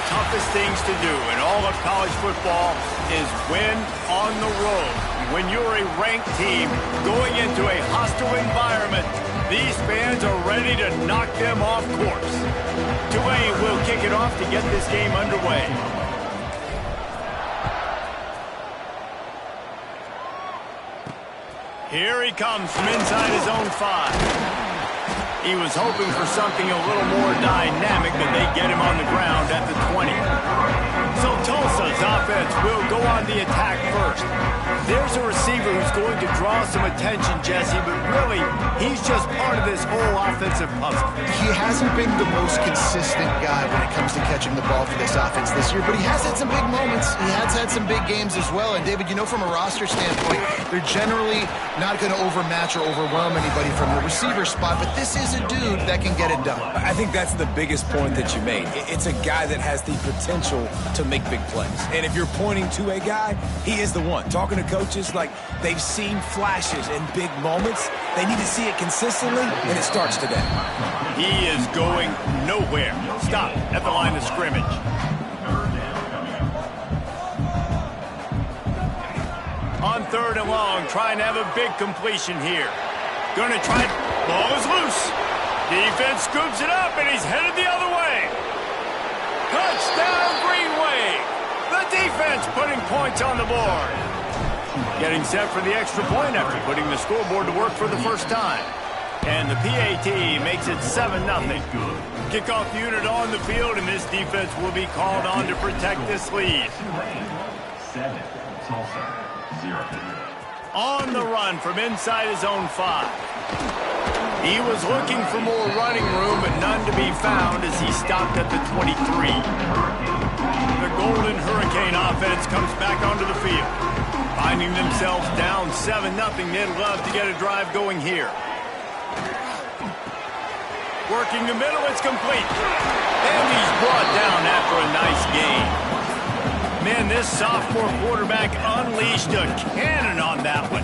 toughest things to do in all of college football is win on the road. When you're a ranked team going into a hostile environment, these fans are ready to knock them off course. Tulane will kick it off to get this game underway. Here he comes from inside his own 5. He was hoping for something a little more dynamic, but they get him on the ground at the 20. So Tulsa's offense will go on the attack first. There's a receiver who's going to draw some attention, Jesse, but really, he's just part of this whole offensive puzzle. He hasn't been the most consistent guy when it comes to catching the ball for this offense this year, but he has had some big moments. He has had some big games as well. And, David, you know, from a roster standpoint, they're generally not going to overmatch or overwhelm anybody from the receiver spot, but this is a dude that can get it done. I think that's the biggest point that you made. It's a guy that has the potential to make big plays. And if you're pointing to a guy, he is the one. Talking to coaches, like, they've seen flashes in big moments. They need to see it consistently, and it starts today. He is going nowhere. Stop at the line of scrimmage. On 3rd and long, trying to have a big completion here. Gonna try. Ball is loose. Defense scoops it up, and he's headed the other way. Touchdown, Green Wave. The defense putting points on the board. Getting set for the extra point after putting the scoreboard to work for the first time. And the PAT makes it 7-0. Kickoff unit on the field, and this defense will be called on to protect this lead. 7, Tulsa, 0. On the run from inside his own 5. He was looking for more running room, but none to be found as he stopped at the 23. The Golden Hurricane offense comes back onto the field. Finding themselves down 7-0, they'd love to get a drive going here. Working the middle, it's complete. And he's brought down after a nice gain. Man, this sophomore quarterback unleashed a cannon on that one.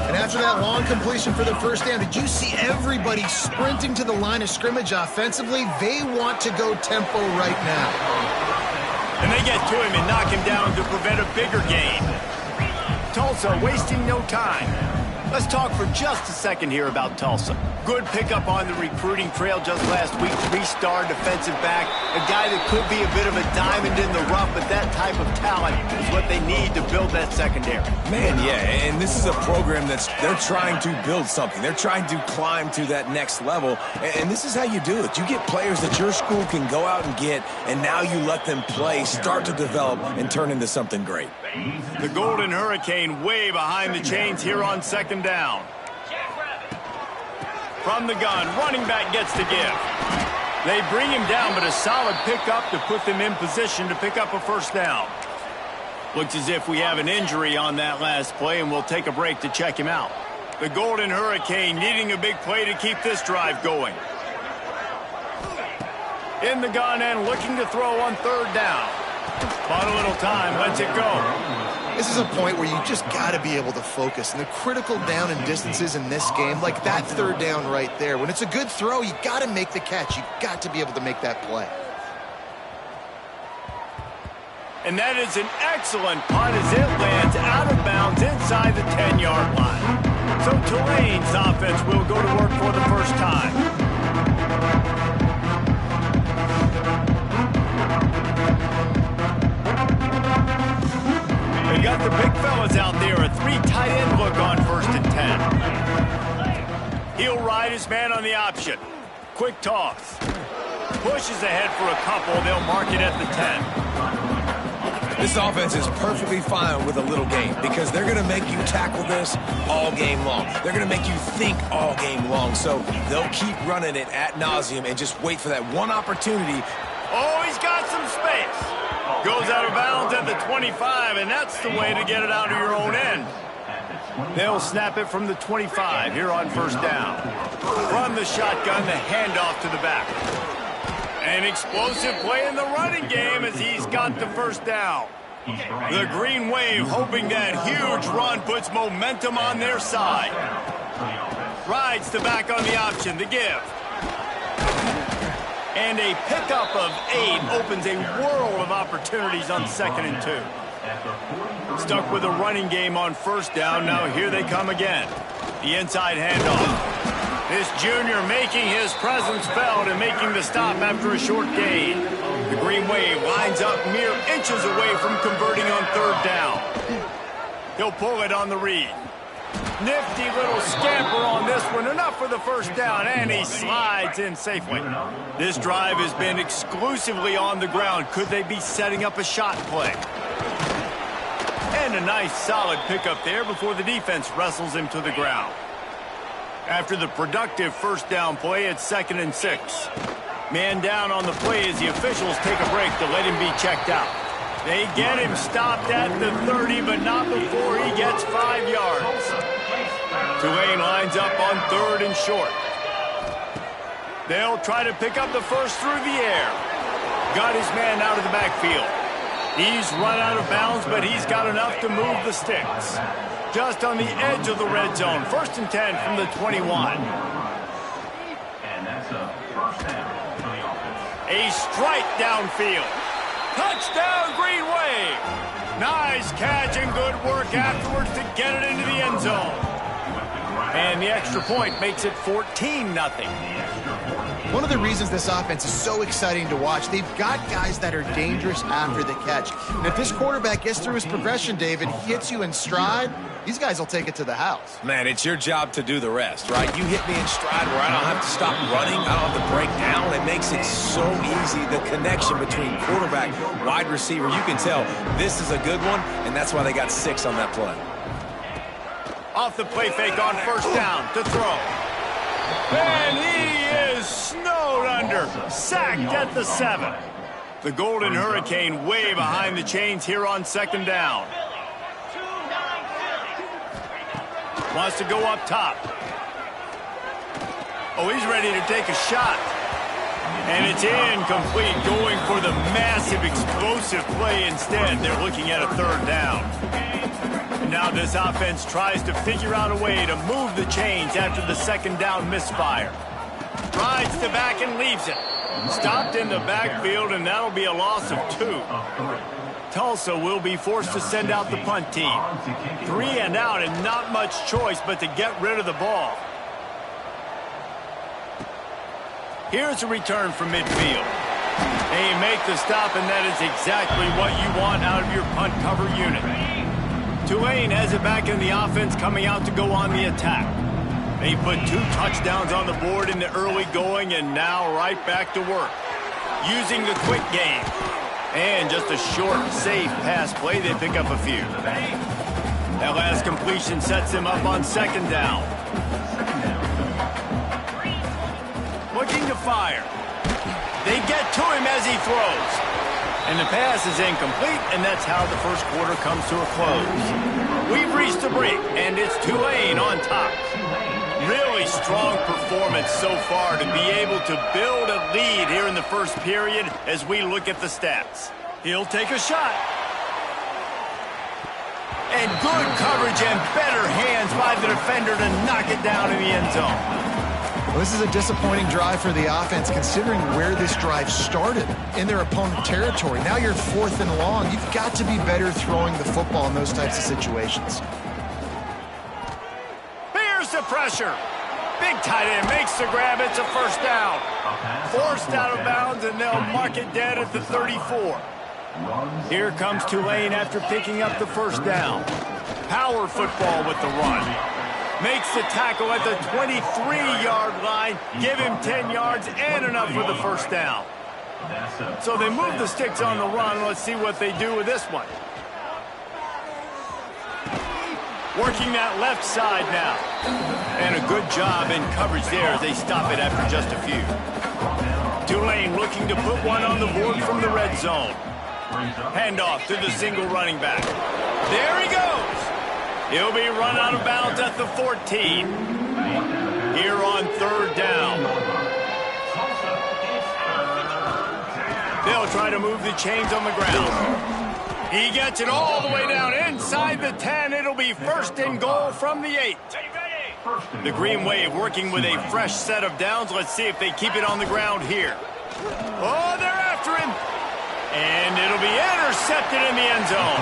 And after that long completion for the first down, did you see everybody sprinting to the line of scrimmage offensively? They want to go tempo right now. And they get to him and knock him down to prevent a bigger gain. Tulsa wasting no time. Let's talk for just a second here about Tulsa. Good pickup on the recruiting trail just last week. 3-star defensive back. A guy that could be a bit of a diamond in the rough, but that type of talent is what they need to build that secondary. Man, yeah, and this is a program they're trying to build something. They're trying to climb to that next level, and this is how you do it. You get players that your school can go out and get, and now you let them play, start to develop, and turn into something great. The Golden Hurricane way behind the chains here on 2nd down. From the gun, running back gets the give. They bring him down, but a solid pickup to put them in position to pick up a first down. Looks as if we have an injury on that last play, and we'll take a break to check him out. The Golden Hurricane needing a big play to keep this drive going. In the gun and looking to throw on 3rd down. Bought a little time, lets it go. This is a point where you just got to be able to focus. And the critical down and distances in this game, like that 3rd down right there, when it's a good throw, you got to make the catch. You got to be able to make that play. And that is an excellent punt as it lands out of bounds inside the 10-yard line. So Tulane's offense will go to work for the first time. They got the big fellas out there, a 3 tight end look on 1st and 10. He'll ride his man on the option. Quick toss. Pushes ahead for a couple. They'll mark it at the 10. This offense is perfectly fine with a little game because they're going to make you tackle this all game long. They're going to make you think all game long. So they'll keep running it ad nauseum and just wait for that one opportunity. Oh, he's got some space. Goes out of bounds at the 25, and that's the way to get it out of your own end. They'll snap it from the 25 here on 1st down. From the shotgun, the handoff to the back. An explosive play in the running game as he's got the 1st down. The Green Wave hoping that huge run puts momentum on their side. Rides the back on the option, the give. And a pickup of 8 opens a world of opportunities on 2nd and 2. Stuck with a running game on 1st down. Now here they come again. The inside handoff. This junior making his presence felt and making the stop after a short gain. The Green Wave lines up mere inches away from converting on 3rd down. He'll pull it on the read. Nifty little scamper on this one. Enough for the 1st down, and he slides in safely. This drive has been exclusively on the ground. Could they be setting up a shot play? And a nice solid pickup there before the defense wrestles him to the ground. After the productive 1st down play, it's 2nd and 6. Man down on the play as the officials take a break to let him be checked out. They get him stopped at the 30, but not before he gets 5 yards. Tulane lines up on 3rd and short. They'll try to pick up the first through the air. Got his man out of the backfield. He's run out of bounds, but he's got enough to move the sticks. Just on the edge of the red zone. 1st and 10 from the 21. And that's a 1st down for the offense. A strike downfield. Touchdown, Green Wave. Nice catch and good work afterwards to get it into the end zone. And the extra point makes it 14-0. One of the reasons this offense is so exciting to watch, they've got guys that are dangerous after the catch. And if this quarterback gets through his progression, David, hits you in stride, these guys will take it to the house. Man, it's your job to do the rest, right? You hit me in stride where I don't have to stop running, I don't have to break down. It makes it so easy. The connection between quarterback, wide receiver, you can tell this is a good one, and that's why they got 6 on that play. Off the play fake on 1st down to throw. And he is snowed under. Sacked at the 7. The Golden Hurricane way behind the chains here on 2nd down. Wants to go up top. Oh, he's ready to take a shot. And it's incomplete, going for the massive explosive play instead. They're looking at a 3rd down. Now this offense tries to figure out a way to move the chains after the 2nd down misfire. Rides the back and leaves it. Stopped in the backfield, and that'll be a loss of 2. Tulsa will be forced to send out the punt team. 3 and out, and not much choice but to get rid of the ball. Here's a return from midfield. They make the stop, and that is exactly what you want out of your punt cover unit. Tulane has it back in the offense, coming out to go on the attack. They put 2 touchdowns on the board in the early going, and now right back to work. Using the quick game. And just a short, safe pass play, they pick up a few. That last completion sets him up on 2nd down. Looking to fire. They get to him as he throws. And the pass is incomplete, and that's how the 1st quarter comes to a close. We've reached the break, and it's Tulane on top. Really strong performance so far to be able to build a lead here in the 1st period as we look at the stats. He'll take a shot. And good coverage and better hands by the defender to knock it down in the end zone. Well, this is a disappointing drive for the offense, considering where this drive started, in their opponent territory. Now you're 4th and long. You've got to be better throwing the football in those types of situations. Here's the pressure. Big tight end makes the grab. It's a 1st down. Forced out of bounds, and they'll mark it dead at the 34. Here comes Tulane after picking up the 1st down. Power football with the run. Makes the tackle at the 23-yard line. Give him 10 yards and enough for the 1st down. So they move the sticks on the run. Let's see what they do with this one. Working that left side now. And a good job in coverage there as they stop it after just a few. Tulane looking to put one on the board from the red zone. Handoff to the single running back. There he goes. He'll be run out of bounds at the 14. Here on 3rd down. They'll try to move the chains on the ground. He gets it all the way down inside the 10. It'll be 1st and goal from the 8. The Green Wave working with a fresh set of downs. Let's see if they keep it on the ground here. Oh, they're after him. And it'll be intercepted in the end zone.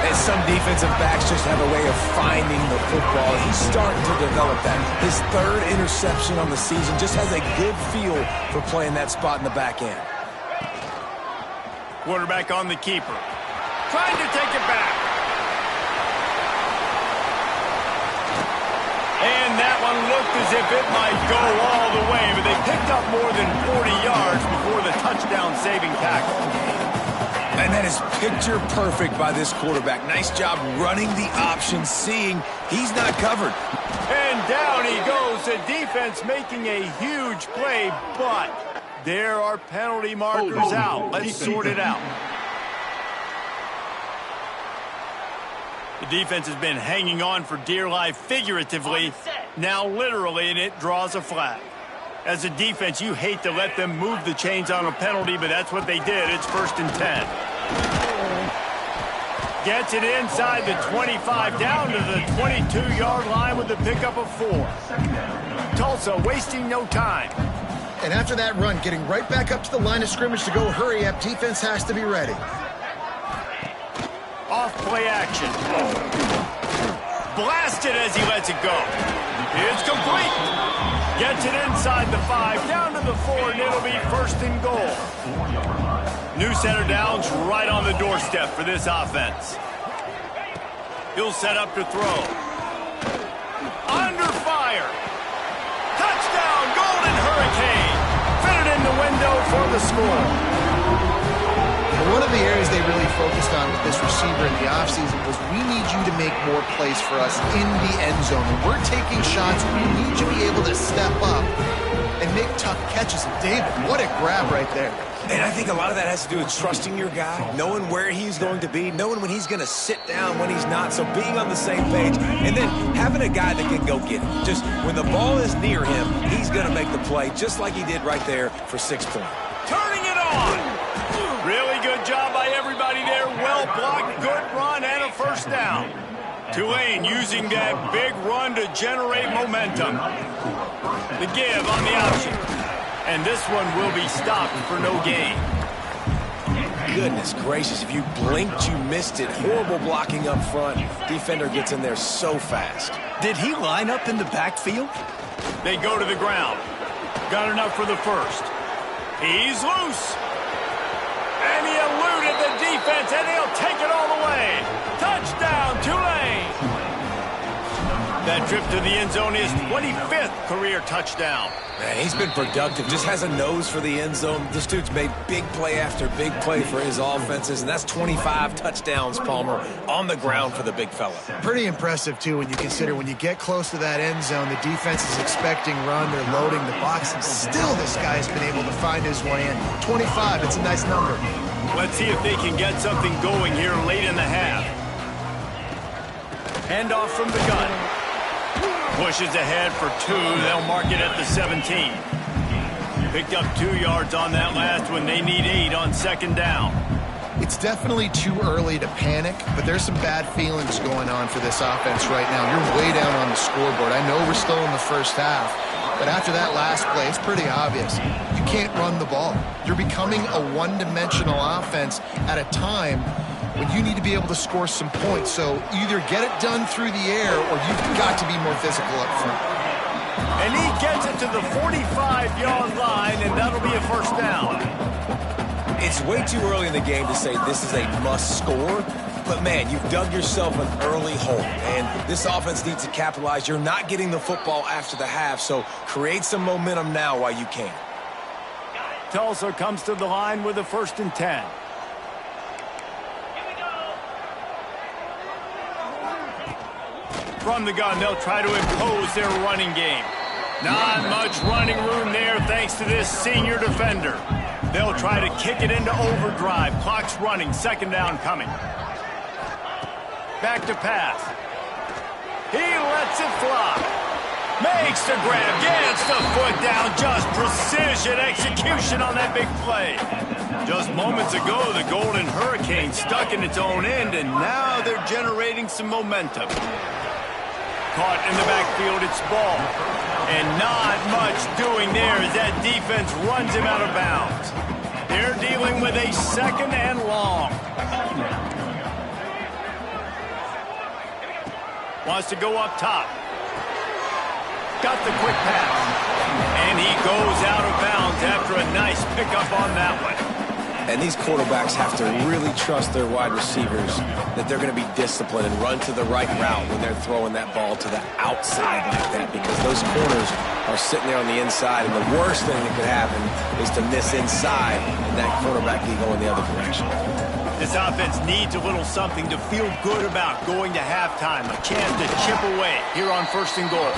And some defensive backs just have a way of finding the football. He's starting to develop that. His third interception on the season, just has a good feel for playing that spot in the back end. Quarterback on the keeper. Trying to take it back. And that one looked as if it might go all the way, but they picked up more than 40 yards before the touchdown-saving tackle. And that is picture perfect by this quarterback. Nice job running the option, seeing he's not covered. And down he goes. The defense making a huge play, but there are penalty markers out. Let's sort it out. The defense has been hanging on for dear life figuratively, now literally, and it draws a flag. As a defense, you hate to let them move the chains on a penalty, but that's what they did. It's 1st and 10. Gets it inside the 25, down to the 22-yard line with the pickup of 4. Tulsa wasting no time. And after that run, getting right back up to the line of scrimmage to go hurry up, defense has to be ready. Off play action. Blasted as he lets it go. It's complete. Gets it inside the 5, down to the 4, and it'll be 1st and goal. New center downs right on the doorstep for this offense. He'll set up to throw. Under fire. Touchdown, Golden Hurricane. Fitted in the window for the score. One of the areas they really focused on with this receiver in the offseason was we need you to make more plays for us in the end zone. When we're taking shots, we need you to be able to step up and make tough catches. And David, what a grab right there. And I think a lot of that has to do with trusting your guy, knowing where he's going to be, knowing when he's going to sit down, when he's not, so being on the same page, and then having a guy that can go get it. Just when the ball is near him, he's going to make the play, just like he did right there for 6 points. Turning it on! Really good job by everybody there. Well blocked, good run, and a 1st down. Tulane using that big run to generate momentum. The give on the option. And this one will be stopped for no gain. Goodness gracious, if you blinked, you missed it. Horrible blocking up front. Defender gets in there so fast. Did he line up in the backfield? They go to the ground. Got enough for the 1st. He's loose. And he eluded the defense, and he'll take it all the way. Touchdown, Tulane. That trip to the end zone is 25th career touchdown. Man, he's been productive, just has a nose for the end zone. This dude's made big play after big play for his offenses, and that's 25 touchdowns, Palmer, on the ground for the big fella. Pretty impressive, too, when you consider when you get close to that end zone, the defense is expecting run, they're loading the box, and still this guy's been able to find his way in. 25, it's a nice number. Let's see if they can get something going here late in the half. Handoff from the gun. Pushes ahead for 2. They'll mark it at the 17. Picked up 2 yards on that last one. They need 8 on 2nd down. It's definitely too early to panic, but there's some bad feelings going on for this offense right now. You're way down on the scoreboard. I know we're still in the 1st half, but after that last play, it's pretty obvious. You can't run the ball. You're becoming a one-dimensional offense at a time when you need to be able to score some points. So either get it done through the air or you've got to be more physical up front. And he gets it to the 45-yard line, and that'll be a 1st down. It's way too early in the game to say this is a must score, but man, you've dug yourself an early hole, and this offense needs to capitalize. You're not getting the football after the half, so create some momentum now while you can. Tulsa comes to the line with a 1st and 10. From the gun, they'll try to impose their running game. Not much running room there thanks to this senior defender. They'll try to kick it into overdrive. Clock's running, 2nd down coming. Back to pass. He lets it fly. Makes the grab, gets the foot down. Just precision execution on that big play. Just moments ago, the Golden Hurricane stuck in its own end, and now they're generating some momentum. Caught in the backfield, it's ball. And not much doing there as that defense runs him out of bounds. They're dealing with a second and long. Wants to go up top. Got the quick pass. And he goes out of bounds after a nice pickup on that one. And these quarterbacks have to really trust their wide receivers that they're going to be disciplined and run to the right route when they're throwing that ball to the outside like that, because those corners are sitting there on the inside, and the worst thing that could happen is to miss inside and that quarterback be going the other direction. This offense needs a little something to feel good about going to halftime. A chance to chip away here on 1st and goal.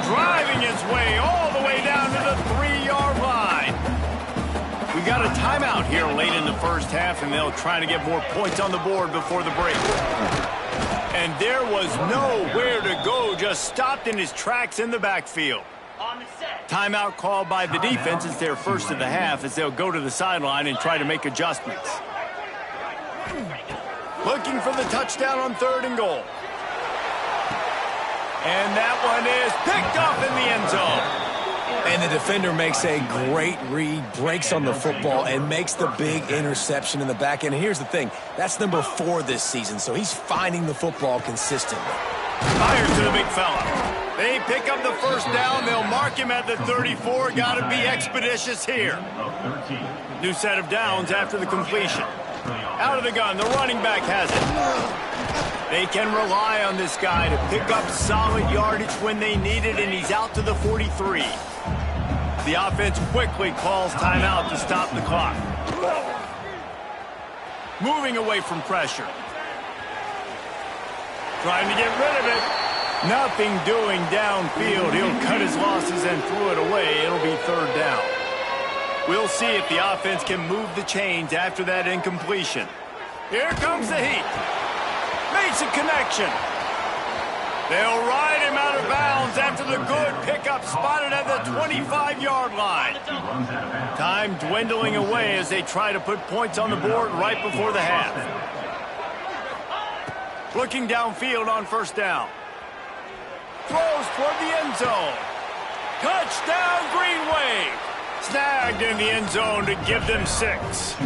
Driving his way all the way down to the 3-yard line. We got a timeout here late in the first half, and they'll try to get more points on the board before the break. And there was nowhere to go, just stopped in his tracks in the backfield. Timeout called by the defense. It's their first of the half as they'll go to the sideline and try to make adjustments. Looking for the touchdown on 3rd and goal. And that one is picked up in the end zone. And the defender makes a great read, breaks on the football, and makes the big interception in the back end. And here's the thing, that's number 4 this season, so he's finding the football consistently. Fires to the big fella. They pick up the first down. They'll mark him at the 34. Got to be expeditious here. New set of downs after the completion. Out of the gun, the running back has it. They can rely on this guy to pick up solid yardage when they need it, and he's out to the 43. The offense quickly calls timeout to stop the clock. Moving away from pressure. Trying to get rid of it. Nothing doing downfield. He'll cut his losses and throw it away. It'll be 3rd down. We'll see if the offense can move the chains after that incompletion. Here comes the heat. Makes a connection. They'll ride him out of bounds after the good pickup, spotted at the 25-yard line. Time dwindling away as they try to put points on the board right before the half. Looking downfield on 1st down. Throws toward the end zone. Touchdown, Green Wave. Snagged in the end zone to give them 6.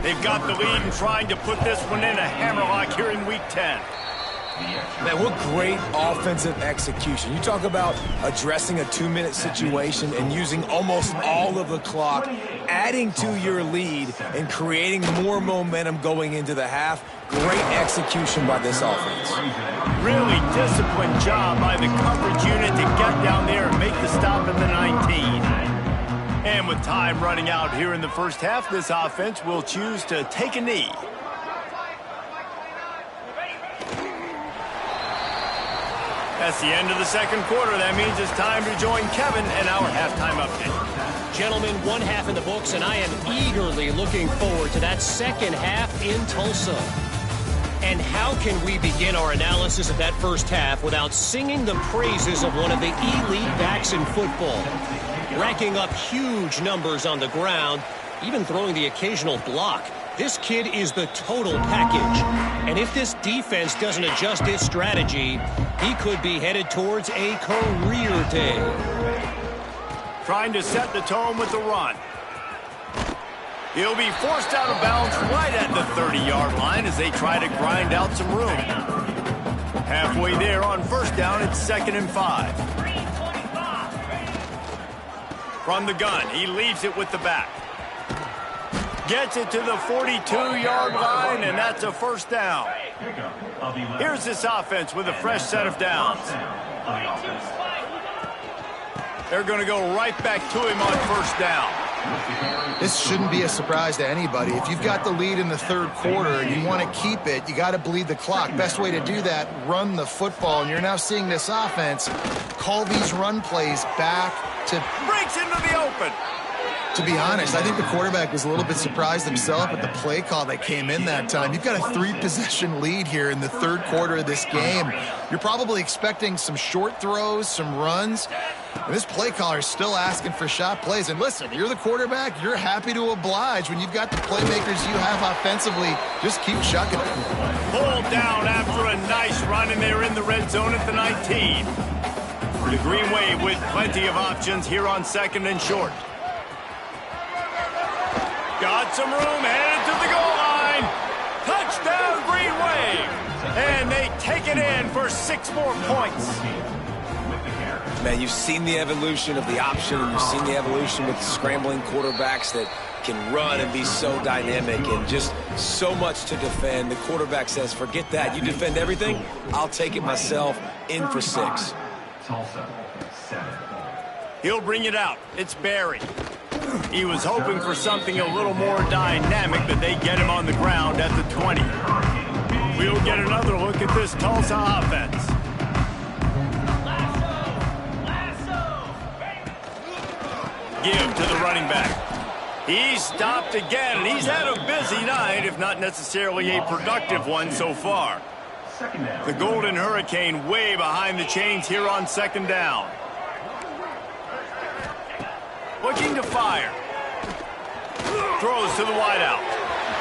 They've got the lead and trying to put this one in a hammerlock here in Week 10. Man, what great offensive execution. You talk about addressing a 2-minute situation and using almost all of the clock, adding to your lead and creating more momentum going into the half. Great execution by this offense. Really disciplined job by the coverage unit to get down there and make the stop at the 19. And with time running out here in the first half, this offense will choose to take a knee. That's the end of the 2nd quarter. That means it's time to join Kevin and our halftime update. Gentlemen, 1 half in the books, and I am eagerly looking forward to that 2nd half in Tulsa. And how can we begin our analysis of that 1st half without singing the praises of one of the elite backs in football? Racking up huge numbers on the ground, even throwing the occasional block. This kid is the total package. And if this defense doesn't adjust its strategy, he could be headed towards a career day. Trying to set the tone with the run. He'll be forced out of bounds right at the 30-yard line as they try to grind out some room. Halfway there on 1st down, it's 2nd and 5. From the gun, he leaves it with the back. Gets it to the 42-yard line, and that's a 1st down. Here's this offense with a fresh set of downs. They're going to go right back to him on 1st down. This shouldn't be a surprise to anybody. If you've got the lead in the 3rd quarter and you want to keep it, you got to bleed the clock. Best way to do that, run the football. And you're now seeing this offense call these run plays back to... Breaks into the open. To be honest, I think the quarterback was a little bit surprised himself at the play call that came in that time. You've got a 3-possession lead here in the 3rd quarter of this game. You're probably expecting some short throws, some runs. And this play caller is still asking for shot plays. And listen, you're the quarterback. You're happy to oblige when you've got the playmakers you have offensively. Just keep chucking it. Pulled down after a nice run, and they're in the red zone at the 19. The Green Wave with plenty of options here on 2nd and short. Got some room, headed to the goal line. Touchdown, Green Wave. And they take it in for 6 more points. Man, you've seen the evolution of the option, and you've seen the evolution with scrambling quarterbacks that can run and be so dynamic and just so much to defend. The quarterback says, forget that. You defend everything, I'll take it myself. In for 6. Tulsa, 7. He'll bring it out. It's Barry. He was hoping for something a little more dynamic, but they get him on the ground at the 20. We'll get another look at this Tulsa offense. Give to the running back. He's stopped again, and he's had a busy night, if not necessarily a productive one so far. The Golden Hurricane way behind the chains here on 2nd down. Looking to fire. Throws to the wideout.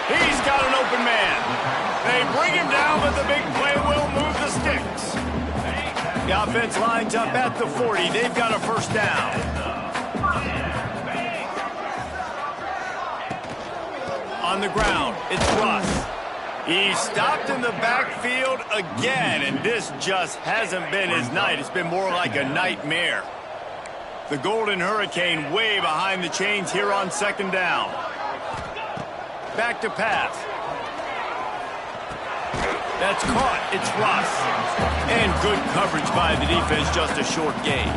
He's got an open man. They bring him down, but the big play will move the sticks. The offense lines up at the 40. They've got a first down. On the ground, it's Russ. He's stopped in the backfield again, and this just hasn't been his night. It's been more like a nightmare. The Golden Hurricane way behind the chains here on 2nd down. Back to pass. That's caught. It's Russ. And good coverage by the defense, just a short gain.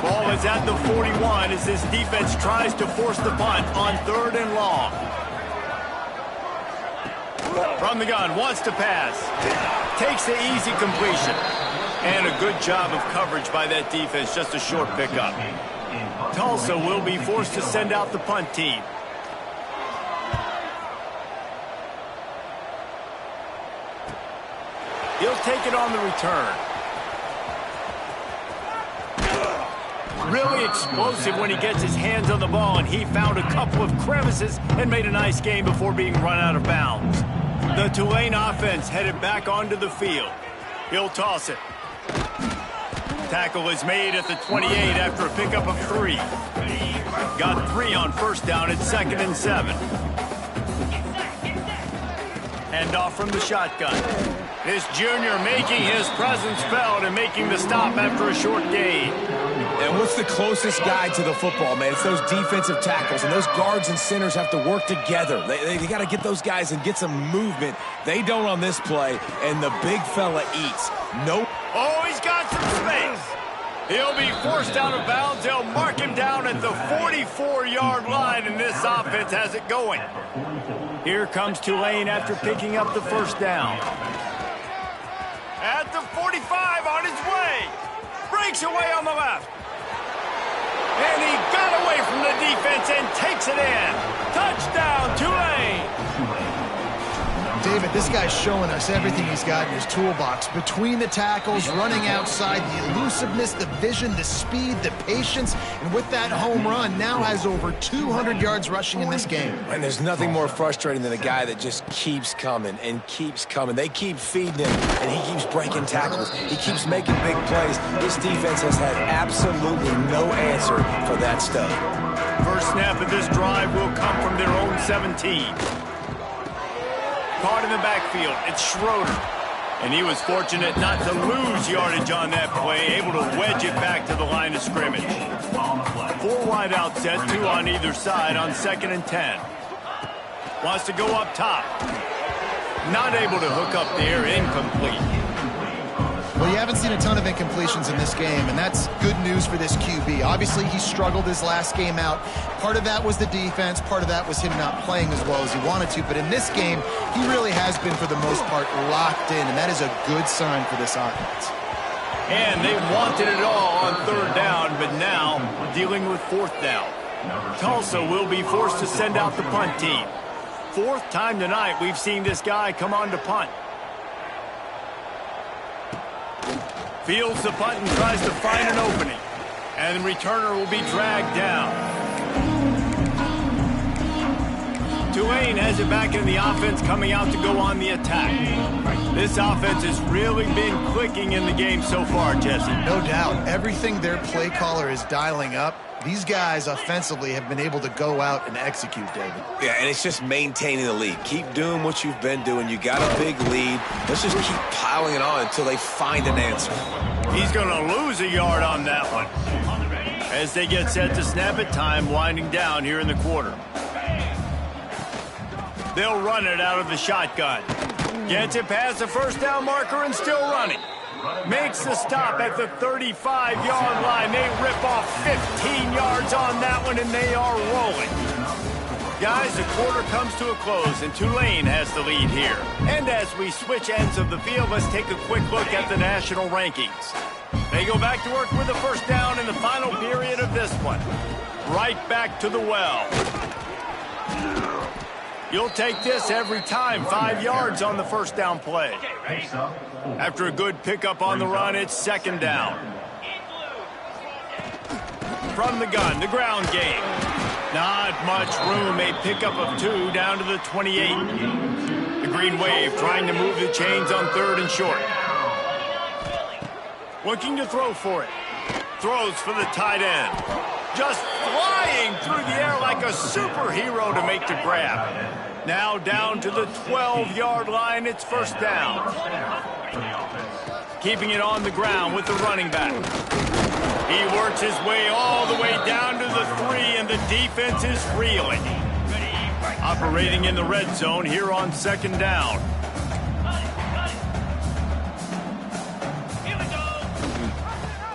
Ball is at the 41 as this defense tries to force the punt on 3rd and long. From the gun, wants to pass. Takes the easy completion. And a good job of coverage by that defense, just a short pickup. Tulsa will be forced to send out the punt team. He'll take it on the return. Really explosive when he gets his hands on the ball, and he found a couple of crevices and made a nice game before being run out of bounds. The Tulane offense headed back onto the field. He'll toss it. Tackle is made at the 28 after a pickup of 3. Got 3 on first down at 2nd and 7. Hand off from the shotgun. This junior making his presence felt and making the stop after a short gain. And what's the closest guy to the football, man? It's those defensive tackles, and those guards and centers have to work together. They got to get those guys and get some movement. They don't on this play, and the big fella eats. Nope. Oh, he's got some space. He'll be forced out of bounds. They'll mark him down at the 44-yard line, and this offense has it going. Here comes Tulane after picking up the first down. At the 45 on his way. Breaks away on the left. And he got away from the defense and takes it in. Touchdown, Tulane. David, this guy's showing us everything he's got in his toolbox. Between the tackles, running outside, the elusiveness, the vision, the speed, the patience, and with that home run, now has over 200 yards rushing in this game. And there's nothing more frustrating than a guy that just keeps coming and keeps coming. They keep feeding him, and he keeps breaking tackles. He keeps making big plays. This defense has had absolutely no answer for that stuff. First snap of this drive will come from their own 17. Caught in the backfield, it's Schroeder. And he was fortunate not to lose yardage on that play, able to wedge it back to the line of scrimmage. 4 wide out set, 2 on either side on 2nd and 10. Wants to go up top. Not able to hook up there, incomplete. Well, you haven't seen a ton of incompletions in this game, and that's good news for this QB. Obviously, he struggled his last game out. Part of that was the defense. Part of that was him not playing as well as he wanted to. But in this game, he really has been, for the most part, locked in, and that is a good sign for this offense. And they wanted it all on 3rd down, but now dealing with 4th down. Tulsa will be forced to send out the punt team. 4th time tonight we've seen this guy come on to punt. Fields the punt and tries to find an opening. And the returner will be dragged down. Tulane has it back in the offense, coming out to go on the attack. This offense has really been clicking in the game so far, Jesse. No doubt. Everything their play caller is dialing up, these guys offensively have been able to go out and execute, David. Yeah, and it's just maintaining the lead. Keep doing what you've been doing. You got a big lead. Let's just keep piling it on until they find an answer. He's going to lose a yard on that one. As they get set to snap it, time winding down here in the quarter. They'll run it out of the shotgun. Gets it past the first down marker and still running. Makes the stop at the 35-yard line. They rip off 15 yards on that one, and they are rolling. Guys, the quarter comes to a close, and Tulane has the lead here. And as we switch ends of the field, let's take a quick look at the national rankings. They go back to work with a first down in the final period of this one. Right back to the well. You'll take this every time. 5 yards on the first down play. After a good pickup on the run, it's second down. From the gun, the ground game. Not much room. A pickup of 2 down to the 28. The Green Wave trying to move the chains on third and short. Looking to throw for it. Throws for the tight end. Just flying through the air like a superhero to make the grab. Now down to the 12-yard line. It's first down. Keeping it on the ground with the running back. He works his way all the way down to the 3, and the defense is reeling. Operating in the red zone here on second down.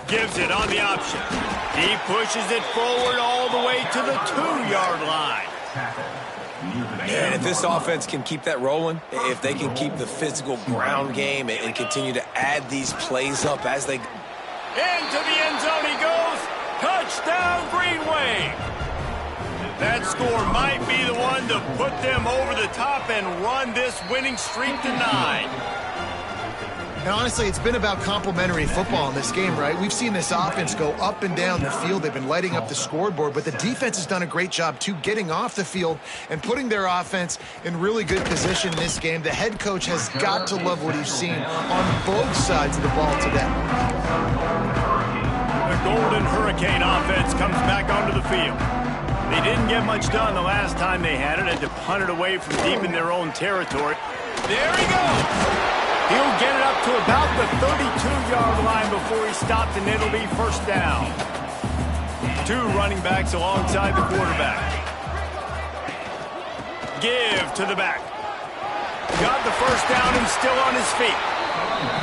Gives it on the option. He pushes it forward all the way to the 2-yard line. And if this offense can keep that rolling, if they can keep the physical ground game and continue to add these plays up as they... Into the end zone he goes. Touchdown, Green Wave. That score might be the one to put them over the top and run this winning streak to 9. And honestly, it's been about complementary football in this game, right? We've seen this offense go up and down the field. They've been lighting up the scoreboard, but the defense has done a great job, too, getting off the field and putting their offense in really good position in this game. The head coach has got to love what he's seen on both sides of the ball today. The Golden Hurricane offense comes back onto the field. They didn't get much done the last time they had it. Had to punt it away from deep in their own territory. There he goes. He'll get it up to about the 32-yard line before he stopped, and it'll be first down. 2 running backs alongside the quarterback. Give to the back. Got the first down and still on his feet.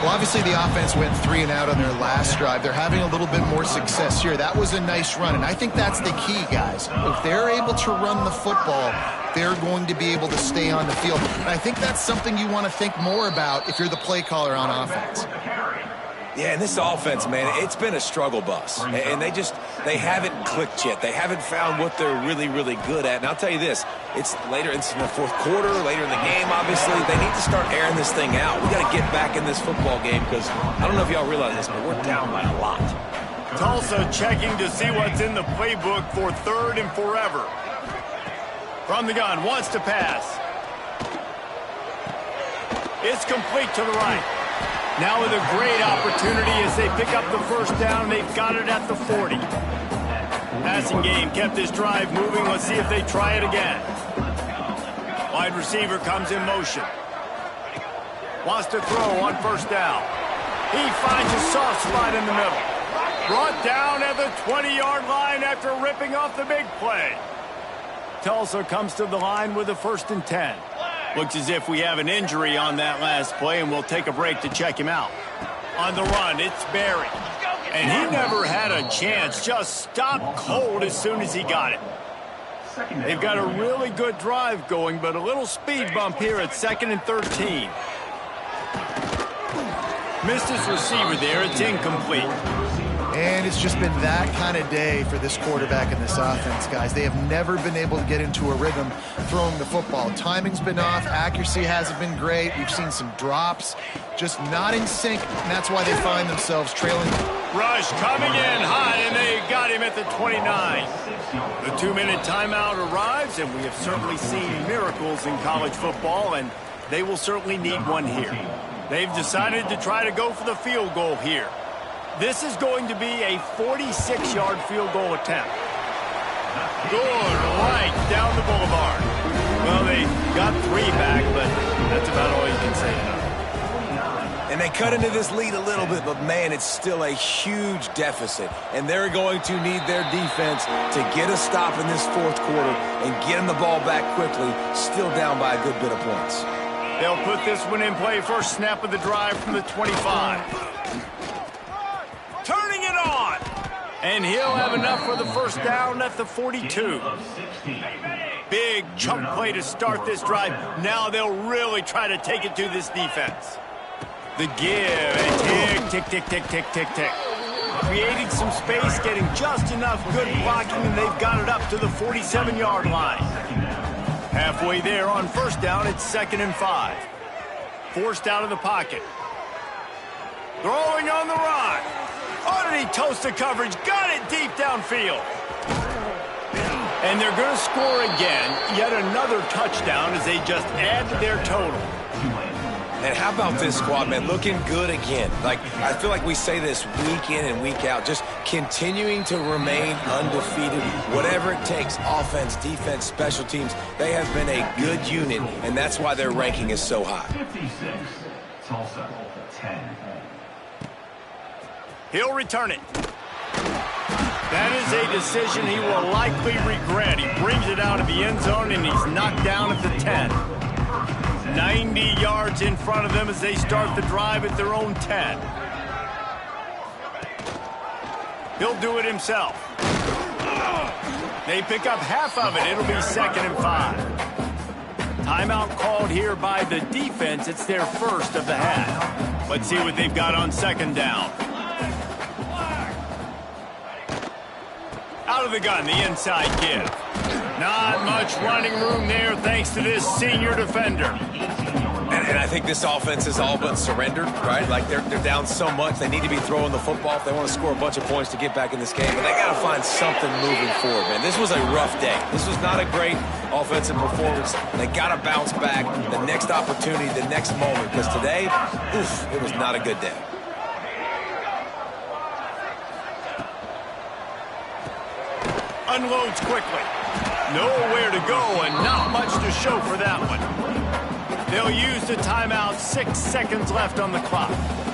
Well, obviously the offense went 3 and out on their last drive. They're having a little bit more success here. That was a nice run, and I think that's the key, guys. If they're able to run the football, they're going to be able to stay on the field. And I think that's something you want to think more about if you're the play caller on offense. Yeah, and this offense, man, it's been a struggle bus. And they haven't clicked yet. They haven't found what they're really, really good at. And I'll tell you this, it's later, it's in the fourth quarter, later in the game, obviously. They need to start airing this thing out. We got to get back in this football game because I don't know if y'all realize this, but we're down by a lot. Tulsa checking to see what's in the playbook for third and forever. From the gun, wants to pass. It's complete to the right. Now with a great opportunity as they pick up the first down. They've got it at the 40. Passing game kept this drive moving. Let's see if they try it again. Wide receiver comes in motion. Wants to throw on first down. He finds a soft spot in the middle. Brought down at the 20-yard line after ripping off the big play. Tulsa comes to the line with a 1st and 10. Looks as if we have an injury on that last play, and we'll take a break to check him out. On the run, it's Barry. And he never had a chance. Just stopped cold as soon as he got it. They've got a really good drive going, but a little speed bump here at 2nd and 13. Missed his receiver there. It's incomplete. And it's just been that kind of day for this quarterback and this offense, guys. They have never been able to get into a rhythm throwing the football. Timing's been off. Accuracy hasn't been great. We've seen some drops. just not in sync, and that's why they find themselves trailing. Rush coming in hot, and they got him at the 29. The 2-minute timeout arrives, and we have certainly seen miracles in college football, and they will certainly need one here. They've decided to try to go for the field goal here. This is going to be a 46-yard field goal attempt. Good, right down the boulevard. Well, they got 3 back, but that's about all you can say to them. And they cut into this lead a little bit, but, man, it's still a huge deficit. And they're going to need their defense to get a stop in this fourth quarter and get them the ball back quickly, still down by a good bit of points. They'll put this one in play first snap of the drive from the 25. Turning it on. And he'll have enough for the first down at the 42. Big chunk play to start this drive. Now they'll really try to take it to this defense. The give, and tick, tick, tick, tick, tick, tick, tick. Creating some space, getting just enough good blocking, and they've got it up to the 47-yard line. Halfway there on first down, it's 2nd and 5. Forced out of the pocket. Throwing on the run. Underneath Tulsa coverage, got it deep downfield. And they're going to score again, yet another touchdown as they just add to their total. And how about this squad, man? Looking good again. Like, I feel like we say this week in and week out, just continuing to remain undefeated. Whatever it takes, offense, defense, special teams, they have been a good unit, and that's why their ranking is so high. 56, Tulsa, 10. He'll return it. That is a decision he will likely regret. He brings it out of the end zone, and he's knocked down at the 10. 90 yards in front of them as they start the drive at their own 10. He'll do it himself. They pick up half of it. It'll be 2nd and 5. Timeout called here by the defense. It's their first of the half. Let's see what they've got on 2nd down. Out of the gun, the inside give. Not much running room there thanks to this senior defender. And I think this offense is all but surrendered, right? Like, they're down so much, they need to be throwing the football if they want to score a bunch of points to get back in this game. But they got to find something moving forward, man. This was a rough day. This was not a great offensive performance. They got to bounce back the next opportunity, the next moment, because today, oof, it was not a good day. Unloads quickly. Nowhere to go and not much to show for that one. They'll use the timeout, 6 seconds left on the clock.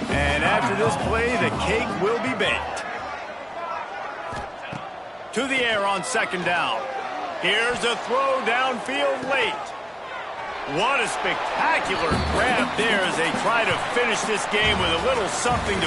And after this play, the cake will be baked. To the air on 2nd down. Here's a throw downfield late. What a spectacular grab there as they try to finish this game with a little something to